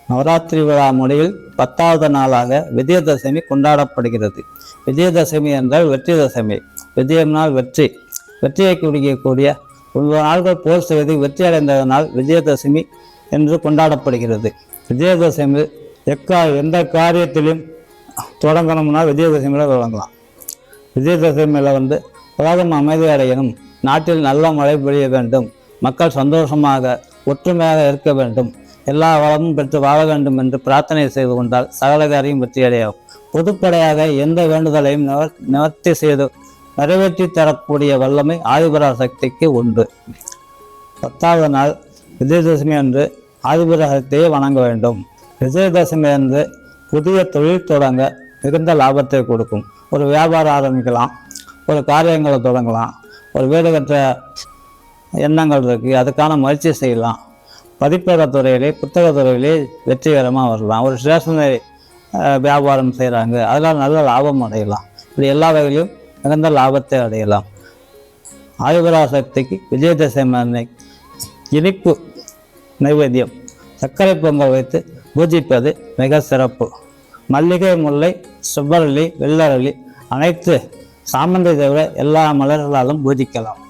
நவராத்திரி விழா முடிவில் 10வது நாளாக விஜயதசமி கொண்டாடப்படுகிறது. விஜயதசமி என்றால் வெற்றி தசமி. விஜயம்னால் வெற்றி, வெற்றியை குறிக்கக்கூடிய 9 நாட்கள் போர் செய்து வெற்றி அடைந்ததனால் விஜயதசமி என்று கொண்டாடப்படுகிறது. விஜயதசமி எந்த காரியத்திலும் தொடங்கணும்னா விஜயதசமியில் தொடங்கலாம். விஜயதசமியில் உலகம் அமைதி அடையணும், நாட்டில் நல்ல மழை பெய்ய வேண்டும், மக்கள் சந்தோஷமாக ஒற்றுமையாக இருக்க வேண்டும், எல்லா வளமும் பெற்று வாழ வேண்டும் என்று பிரார்த்தனை செய்து கொண்டால் சகல காரியம் வெற்றியடையும். பொதுப்படையாக எந்த வேண்டுதலையும் நிவர்த்தி செய்து நிறைவேற்றி தரக்கூடிய வல்லமை ஆதிபராசக்திக்கு உண்டு. 10வது நாள் விஜயதசமி அன்று ஆதிபராசக்தியை வணங்க வேண்டும். விஜயதசமி அன்று புதிய தொழில் தொடங்க மிகுந்த லாபத்தை கொடுக்கும். ஒரு வியாபாரம் ஆரம்பிக்கலாம், ஒரு காரியங்களை தொடங்கலாம், ஒரு வீடு கற்ற எண்ணங்கள் இருக்குது, அதுக்கான முயற்சி செய்யலாம். பதிப்பக துறையிலே புத்தக துறையிலே வெற்றிகரமாக வரலாம். ஒரு ஸ்டேஷனரி வியாபாரம் செய்கிறாங்க, அதெல்லாம் நல்ல லாபம் அடையலாம். இப்படி எல்லா வகையிலும் மிகுந்த லாபத்தை அடையலாம். ஆதிபராசக்திக்கு விஜயதசமி அன்னைக்கு இனிப்பு நைவேத்தியம் சர்க்கரை பொங்கல் வைத்து பூஜிப்பது மிக சிறப்பு. மல்லிகை, முல்லை, செவ்வரளி, வெள்ளரளி அனைத்து சாமந்தை தவிர எல்லா மலர்களாலும் பூஜிக்கலாம்.